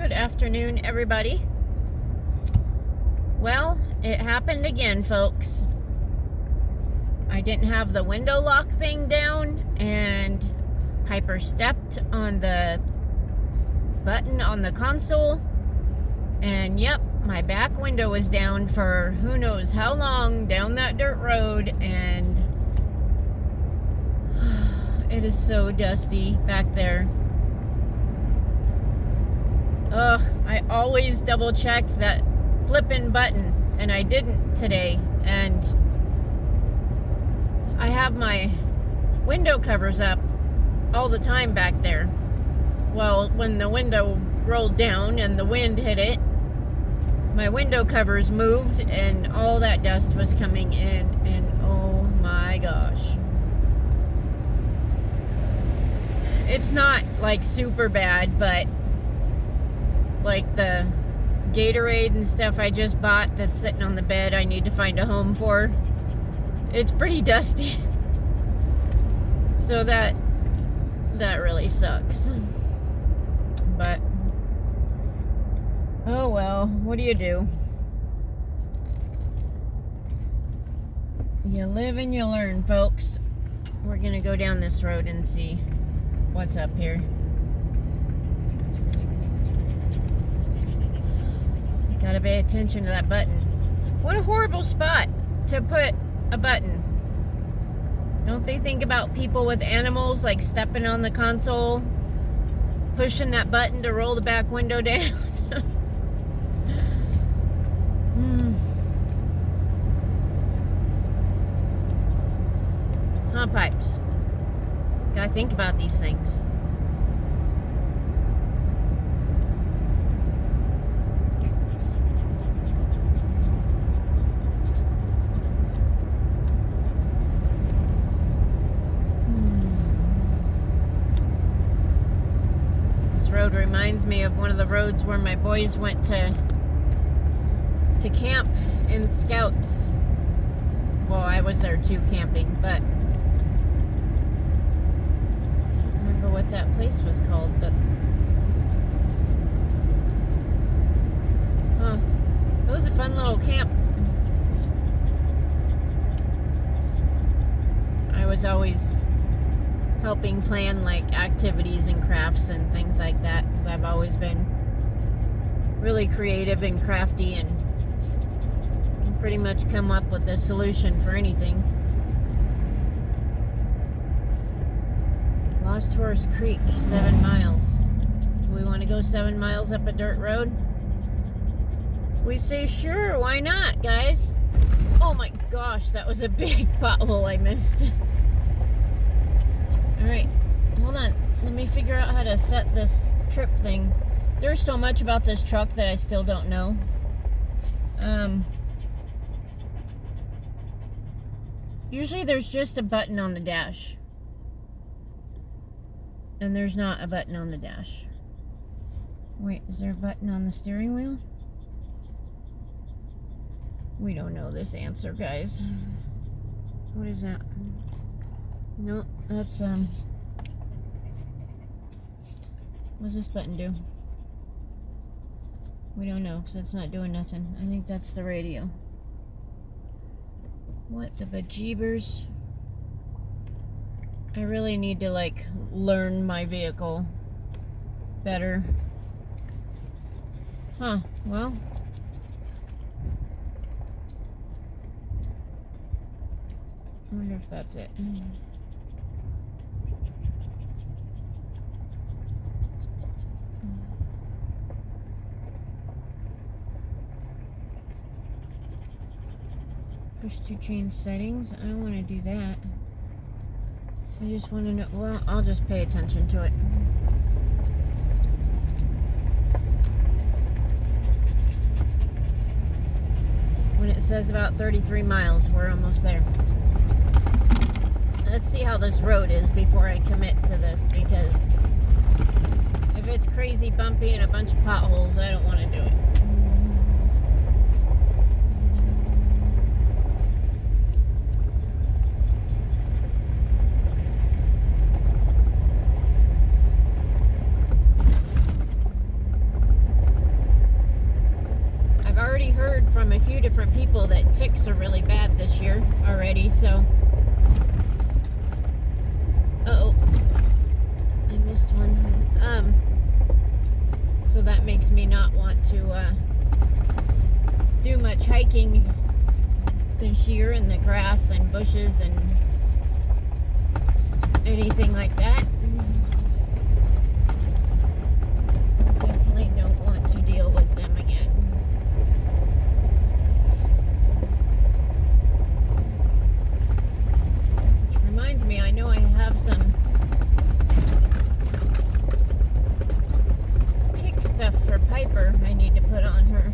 Good afternoon, everybody. Well, it happened again, folks. I didn't have the window lock thing down, and Piper stepped on the button on the console, and yep, my back window was down for who knows how long down that dirt road, and it is so dusty back there. Ugh, I always double check that flippin' button, and I didn't today, and I have my window covers up all the time back there. Well, when the window rolled down and the wind hit it, my window covers moved and all that dust was coming in, and oh my gosh. It's not like super bad, but like the Gatorade and stuff I just bought that's sitting on the bed I need to find a home for, it's pretty dusty. So that really sucks. But oh well, what do? You live and you learn, folks. We're gonna go down this road and see what's up here. Gotta pay attention to that button. What a horrible spot to put a button. Don't they think about people with animals, like stepping on the console, pushing that button to roll the back window down? Huh, Pipes? Gotta think about these things. Road reminds me of one of the roads where my boys went to camp in Scouts. Well, I was there too, camping, but I don't remember what that place was called, but it was a fun little camp. I was always helping plan like activities and crafts and things like that, because I've always been really creative and crafty and pretty much come up with a solution for anything. Lost Horse Creek, 7 miles. Do we want to go 7 miles up a dirt road? We say sure, why not, guys? Oh my gosh, that was a big pothole I missed. Alright, hold on. Let me figure out how to set this trip thing. There's so much about this truck that I still don't know. Usually there's just a button on the dash. And there's not a button on the dash. Wait, is there a button on the steering wheel? We don't know this answer, guys. What is that? No, that's, what's this button do? We don't know, because it's not doing nothing. I think that's the radio. What the bejeebers? I really need to, like, learn my vehicle better. Huh, well. I wonder if that's it. Push to change settings. I don't want to do that. I just want to know. Well, I'll just pay attention to it. When it says about 33 miles, we're almost there. Let's see how this road is before I commit to this, because if it's crazy bumpy and a bunch of potholes, I don't want to do it. few different people that ticks are really bad this year already, so. Uh-oh. I missed one. So that makes me not want to do much hiking this year in the grass and bushes and anything like that. Definitely don't want to deal with them again. Which reminds me, I know I have some tick stuff for Piper I need to put on her.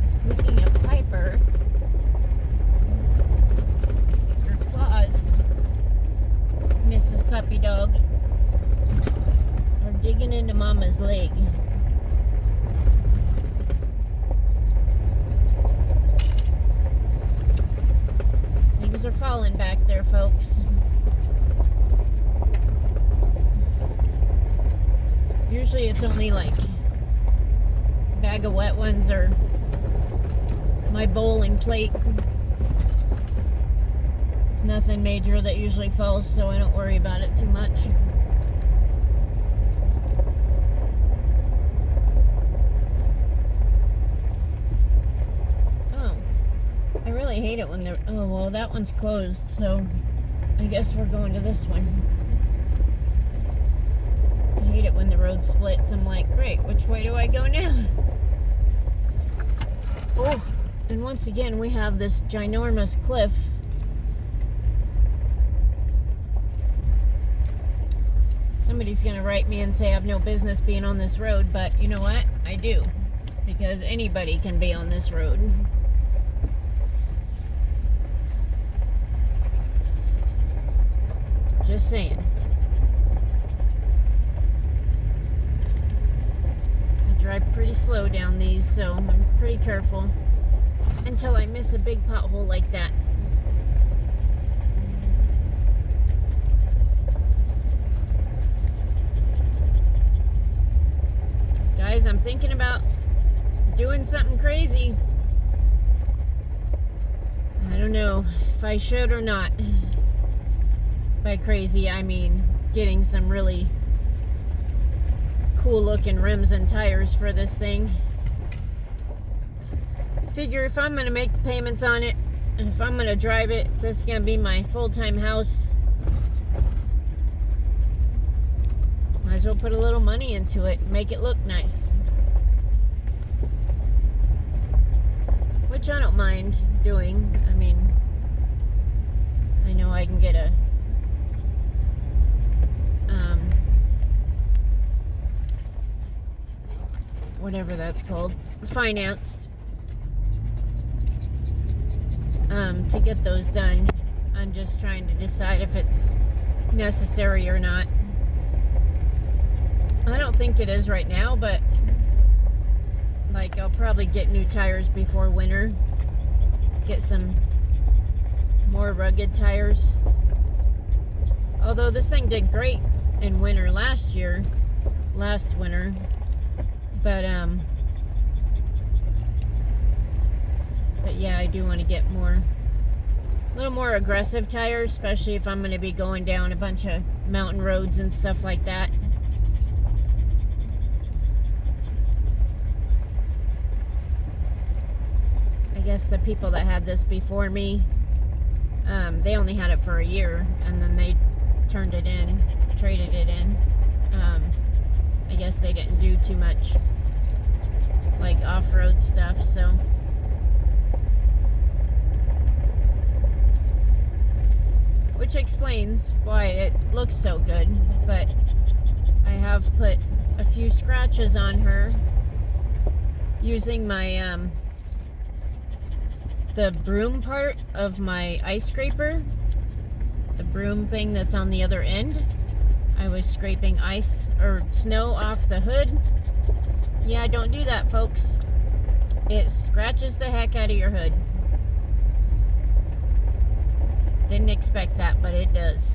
Speaking of Piper, her claws, Mrs. Puppy Dog, are digging into Mama's leg. Things are falling back there, folks. Usually it's only like a bag of wet ones or my bowling plate. It's nothing major that usually falls, so I don't worry about it too much. Oh, I really hate it when they're... Oh, well, that one's closed, so I guess we're going to this one. I hate it when the road splits. I'm like, great, which way do I go now? Oh, and once again, we have this ginormous cliff. Somebody's going to write me and say I have no business being on this road, but you know what? I do. Because anybody can be on this road. Just saying. I drive pretty slow down these, so I'm pretty careful. Until I miss a big pothole like that. Guys, I'm thinking about doing something crazy. I don't know if I should or not. By crazy, I mean getting some really cool looking rims and tires for this thing. Figure if I'm going to make the payments on it, and if I'm going to drive it, if this is going to be my full-time house, might as well put a little money into it and make it look nice. Which I don't mind doing. I mean, I know I can get a whatever that's called, financed to get those done. I'm just trying to decide if it's necessary or not. I don't think it is right now, but like I'll probably get new tires before winter. Get some more rugged tires. Although this thing did great in winter last winter. But yeah, I do want to get a little more aggressive tires, especially if I'm going to be going down a bunch of mountain roads and stuff like that. I guess the people that had this before me, they only had it for a year, and then they traded it in. I guess they didn't do too much like off-road stuff, so which explains why it looks so good. But I have put a few scratches on her using my the broom part of my ice scraper, the broom thing that's on the other end. I was scraping ice or snow off the hood. Yeah, don't do that, folks. It scratches the heck out of your hood. Didn't expect that, but it does.